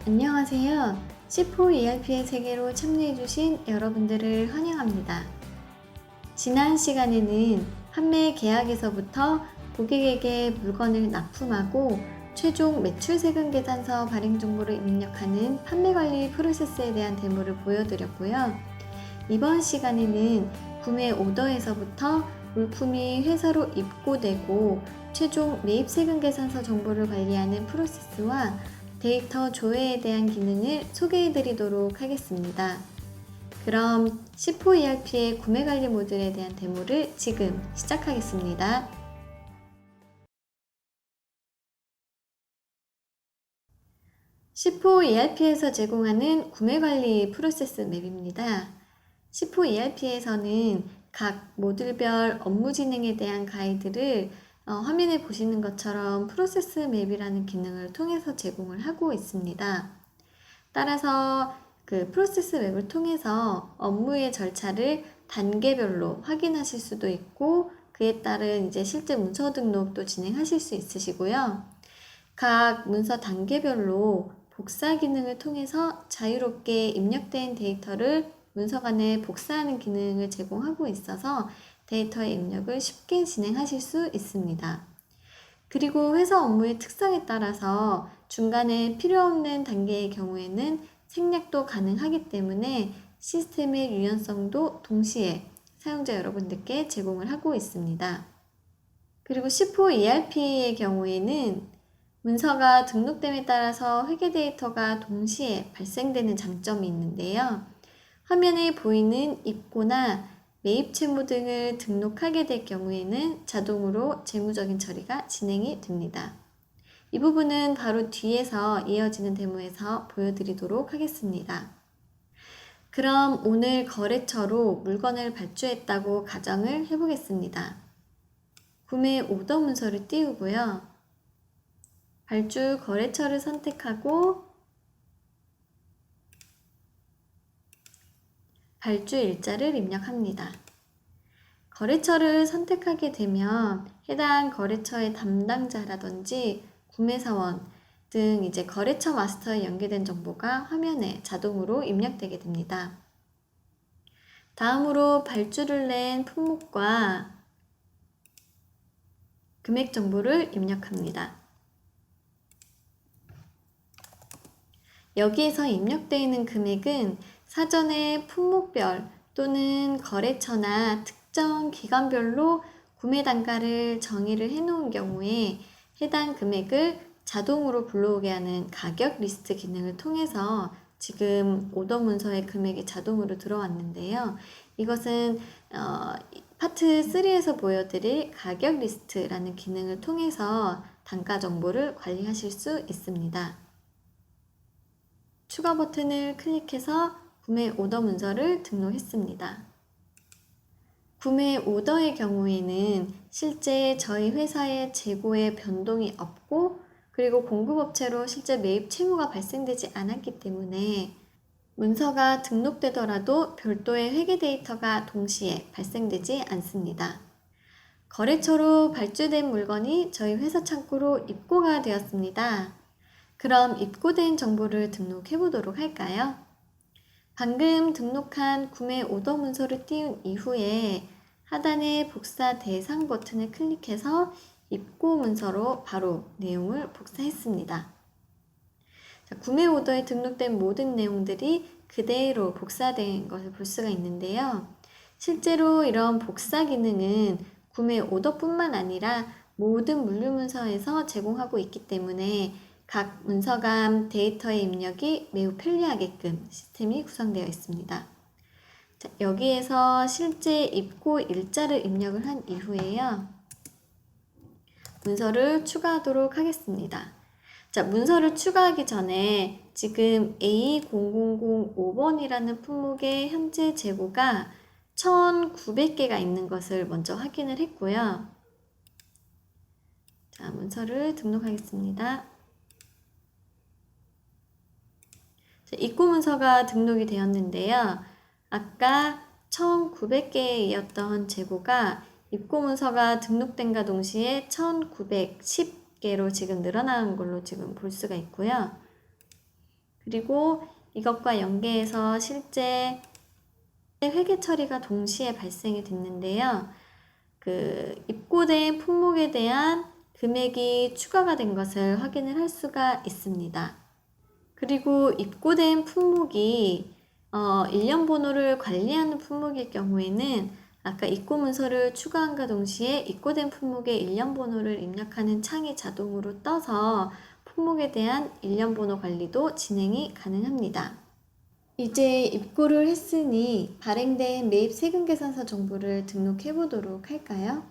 안녕하세요. C4 ERP의 세계로 참여해주신 여러분들을 환영합니다. 지난 시간에는 판매 계약에서부터 고객에게 물건을 납품하고 최종 매출 세금 계산서 발행 정보를 입력하는 판매 관리 프로세스에 대한 데모를 보여드렸고요. 이번 시간에는 구매 오더에서부터 물품이 회사로 입고되고 최종 매입 세금 계산서 정보를 관리하는 프로세스와 데이터 조회에 대한 기능을 소개해 드리도록 하겠습니다. 그럼 C4 ERP의 구매 관리 모듈에 대한 데모를 지금 시작하겠습니다. C4 ERP에서 제공하는 구매 관리 프로세스 맵입니다. C4 ERP에서는 각 모듈별 업무 진행에 대한 가이드를 화면에 보시는 것처럼 프로세스 맵이라는 기능을 통해서 제공을 하고 있습니다. 따라서 그 프로세스 맵을 통해서 업무의 절차를 단계별로 확인하실 수도 있고 그에 따른 이제 실제 문서 등록도 진행하실 수 있으시고요. 각 문서 단계별로 복사 기능을 통해서 자유롭게 입력된 데이터를 문서간에 복사하는 기능을 제공하고 있어서 데이터의 입력을 쉽게 진행하실 수 있습니다. 그리고 회사 업무의 특성에 따라서 중간에 필요 없는 단계의 경우에는 생략도 가능하기 때문에 시스템의 유연성도 동시에 사용자 여러분들께 제공을 하고 있습니다. 그리고 C4 ERP의 경우에는 문서가 등록됨에 따라서 회계 데이터가 동시에 발생되는 장점이 있는데요. 화면에 보이는 입고나 매입 채무 등을 등록하게 될 경우에는 자동으로 재무적인 처리가 진행이 됩니다. 이 부분은 바로 뒤에서 이어지는 데모에서 보여드리도록 하겠습니다. 그럼 오늘 거래처로 물건을 발주했다고 가정을 해보겠습니다. 구매 오더 문서를 띄우고요. 발주 거래처를 선택하고 발주 일자를 입력합니다. 거래처를 선택하게 되면 해당 거래처의 담당자라든지 구매사원 등 이제 거래처 마스터에 연계된 정보가 화면에 자동으로 입력되게 됩니다. 다음으로 발주를 낸 품목과 금액 정보를 입력합니다. 여기에서 입력되어 있는 금액은 사전에 품목별 또는 거래처나 특정 기간별로 구매 단가를 정의를 해놓은 경우에 해당 금액을 자동으로 불러오게 하는 가격 리스트 기능을 통해서 지금 오더 문서의 금액이 자동으로 들어왔는데요. 이것은 파트 3에서 보여드릴 가격 리스트라는 기능을 통해서 단가 정보를 관리하실 수 있습니다. 추가 버튼을 클릭해서 구매 오더 문서를 등록했습니다. 구매 오더의 경우에는 실제 저희 회사의 재고에 변동이 없고 그리고 공급업체로 실제 매입 채무가 발생되지 않았기 때문에 문서가 등록되더라도 별도의 회계 데이터가 동시에 발생되지 않습니다. 거래처로 발주된 물건이 저희 회사 창고로 입고가 되었습니다. 그럼 입고된 정보를 등록해 보도록 할까요? 방금 등록한 구매 오더 문서를 띄운 이후에 하단의 복사 대상 버튼을 클릭해서 입고 문서로 바로 내용을 복사했습니다. 자, 구매 오더에 등록된 모든 내용들이 그대로 복사된 것을 볼 수가 있는데요. 실제로 이런 복사 기능은 구매 오더뿐만 아니라 모든 물류 문서에서 제공하고 있기 때문에 각 문서간 데이터의 입력이 매우 편리하게끔 시스템이 구성되어 있습니다. 자, 여기에서 실제 입고 일자를 입력을 한 이후에요. 문서를 추가하도록 하겠습니다. 자, 문서를 추가하기 전에 지금 A0005번이라는 품목의 현재 재고가 1900개가 있는 것을 먼저 확인을 했고요. 자, 문서를 등록하겠습니다. 입고 문서가 등록이 되었는데요. 아까 1900개였던 재고가 입고 문서가 등록된과 동시에 1910개로 지금 늘어난 걸로 지금 볼 수가 있고요. 그리고 이것과 연계해서 실제 회계 처리가 동시에 발생이 됐는데요. 입고된 품목에 대한 금액이 추가가 된 것을 확인을 할 수가 있습니다. 그리고 입고된 품목이 일련 번호를 관리하는 품목일 경우에는 아까 입고 문서를 추가함과 동시에 입고된 품목의 일련 번호를 입력하는 창이 자동으로 떠서 품목에 대한 일련 번호 관리도 진행이 가능합니다. 이제 입고를 했으니 발행된 매입 세금 계산서 정보를 등록해 보도록 할까요?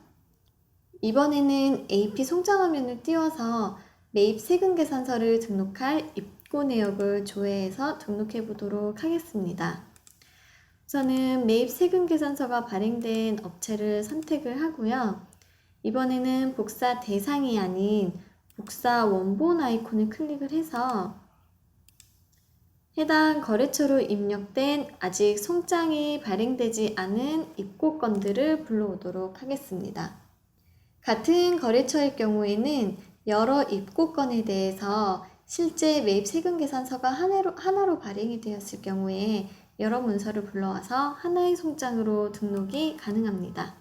이번에는 AP 송장 화면을 띄워서 매입 세금 계산서를 등록할 입고 내역을 조회해서 등록해 보도록 하겠습니다. 우선은 매입 세금 계산서가 발행된 업체를 선택을 하고요. 이번에는 복사 대상이 아닌 복사 원본 아이콘을 클릭을 해서 해당 거래처로 입력된 아직 송장이 발행되지 않은 입고건들을 불러오도록 하겠습니다. 같은 거래처일 경우에는 여러 입고건에 대해서 실제 매입 세금 계산서가 하나로 발행이 되었을 경우에 여러 문서를 불러와서 하나의 송장으로 등록이 가능합니다.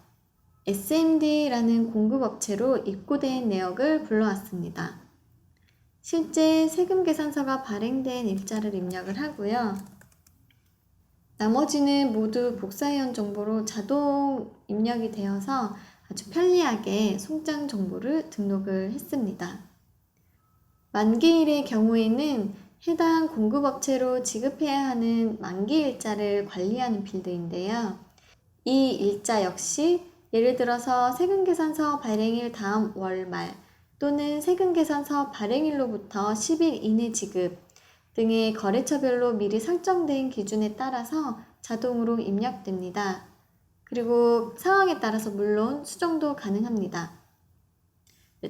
SMD라는 공급업체로 입고된 내역을 불러왔습니다. 실제 세금 계산서가 발행된 일자를 입력을 하고요. 나머지는 모두 복사회원 정보로 자동 입력이 되어서 아주 편리하게 송장 정보를 등록을 했습니다. 만기일의 경우에는 해당 공급업체로 지급해야 하는 만기일자를 관리하는 필드인데요. 이 일자 역시 예를 들어서 세금계산서 발행일 다음 월말 또는 세금계산서 발행일로부터 10일 이내 지급 등의 거래처별로 미리 설정된 기준에 따라서 자동으로 입력됩니다. 그리고 상황에 따라서 물론 수정도 가능합니다.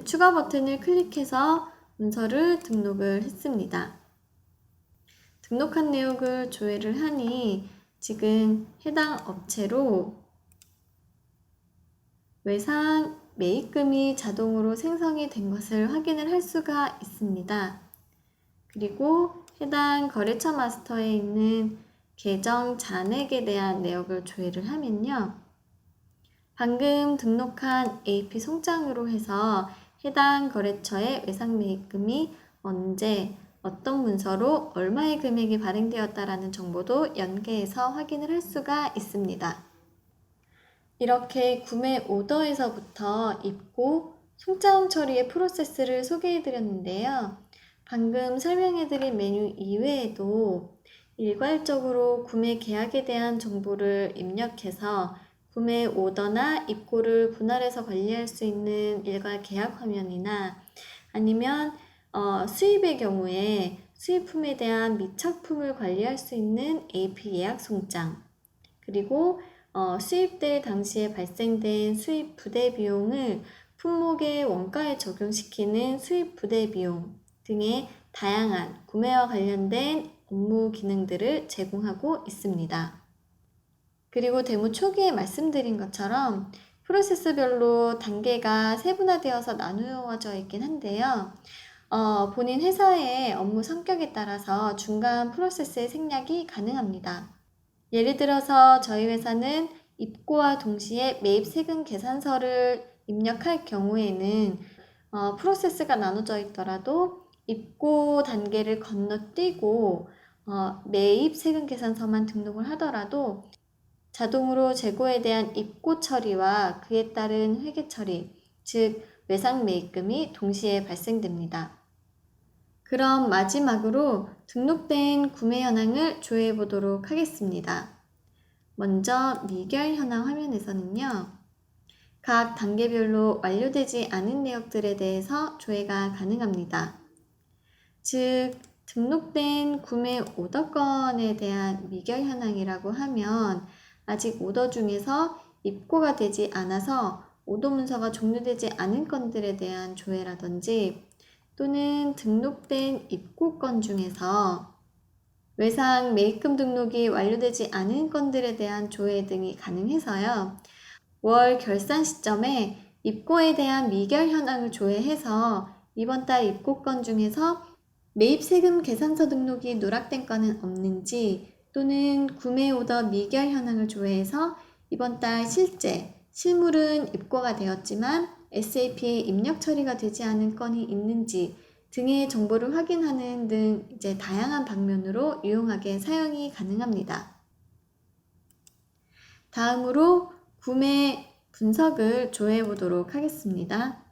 추가 버튼을 클릭해서 문서를 등록을 했습니다. 등록한 내역을 조회를 하니 지금 해당 업체로 외상 매입금이 자동으로 생성이 된 것을 확인을 할 수가 있습니다. 그리고 해당 거래처 마스터에 있는 계정 잔액에 대한 내역을 조회를 하면요. 방금 등록한 AP 송장으로 해서 해당 거래처의 외상 매입금이 언제, 어떤 문서로 얼마의 금액이 발행되었다라는 정보도 연계해서 확인을 할 수가 있습니다. 이렇게 구매 오더에서부터 입고, 송장 처리의 프로세스를 소개해드렸는데요. 방금 설명해드린 메뉴 이외에도 일괄적으로 구매 계약에 대한 정보를 입력해서 구매 오더나 입고를 분할해서 관리할 수 있는 일괄 계약 화면이나 아니면 수입의 경우에 수입품에 대한 미착품을 관리할 수 있는 AP 예약 송장, 그리고 수입될 당시에 발생된 수입 부대 비용을 품목의 원가에 적용시키는 수입 부대 비용 등의 다양한 구매와 관련된 업무 기능들을 제공하고 있습니다. 그리고 데모 초기에 말씀드린 것처럼 프로세스별로 단계가 세분화되어서 나누어져 있긴 한데요. 본인 회사의 업무 성격에 따라서 중간 프로세스의 생략이 가능합니다. 예를 들어서 저희 회사는 입고와 동시에 매입 세금 계산서를 입력할 경우에는 프로세스가 나눠져 있더라도 입고 단계를 건너뛰고 매입 세금 계산서만 등록을 하더라도 자동으로 재고에 대한 입고 처리와 그에 따른 회계 처리, 즉 외상 매입금이 동시에 발생됩니다. 그럼 마지막으로 등록된 구매 현황을 조회해 보도록 하겠습니다. 먼저 미결 현황 화면에서는요. 각 단계별로 완료되지 않은 내역들에 대해서 조회가 가능합니다. 즉, 등록된 구매 오더 건에 대한 미결 현황이라고 하면 아직 오더 중에서 입고가 되지 않아서 오더 문서가 종료되지 않은 건들에 대한 조회라든지 또는 등록된 입고건 중에서 외상 매입금 등록이 완료되지 않은 건들에 대한 조회 등이 가능해서요. 월 결산 시점에 입고에 대한 미결 현황을 조회해서 이번 달 입고건 중에서 매입 세금 계산서 등록이 누락된 건은 없는지, 또는 구매 오더 미결 현황을 조회해서 이번 달 실물은 입고가 되었지만 SAP에 입력 처리가 되지 않은 건이 있는지 등의 정보를 확인하는 등 다양한 방면으로 유용하게 사용이 가능합니다. 다음으로 구매 분석을 조회해 보도록 하겠습니다.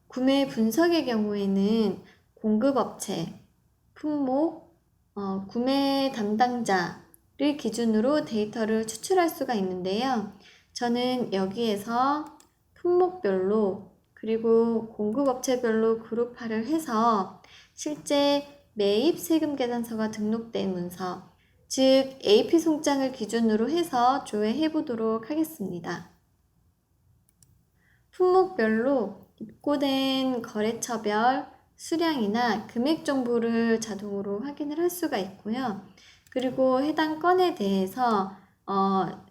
구매 분석의 경우에는 공급업체, 품목, 구매 담당자를 기준으로 데이터를 추출할 수가 있는데요. 저는 여기에서 품목별로 그리고 공급업체별로 그룹화를 해서 실제 매입 세금 계산서가 등록된 문서, 즉 AP 송장을 기준으로 해서 조회해 보도록 하겠습니다. 품목별로 입고된 거래처별 수량이나 금액 정보를 자동으로 확인을 할 수가 있고요. 그리고 해당 건에 대해서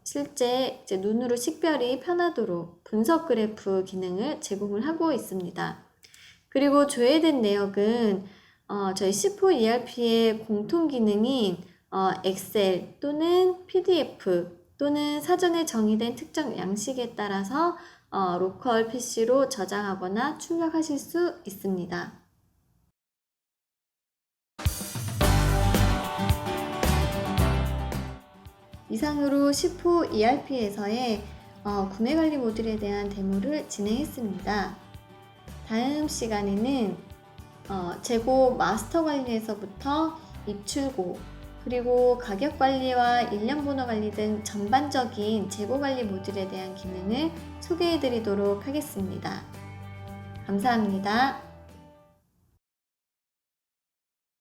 실제 눈으로 식별이 편하도록 분석 그래프 기능을 제공을 하고 있습니다. 그리고 조회된 내역은 저희 C4 ERP의 공통 기능인 엑셀 또는 PDF 또는 사전에 정의된 특정 양식에 따라서 로컬 PC로 저장하거나 출력하실 수 있습니다. 이상으로 C4 ERP에서의 구매관리 모듈에 대한 데모를 진행했습니다. 다음 시간에는 재고 마스터 관리에서부터 입출고, 그리고 가격 관리와 일련 번호 관리 등 전반적인 재고 관리 모듈에 대한 기능을 소개해 드리도록 하겠습니다. 감사합니다.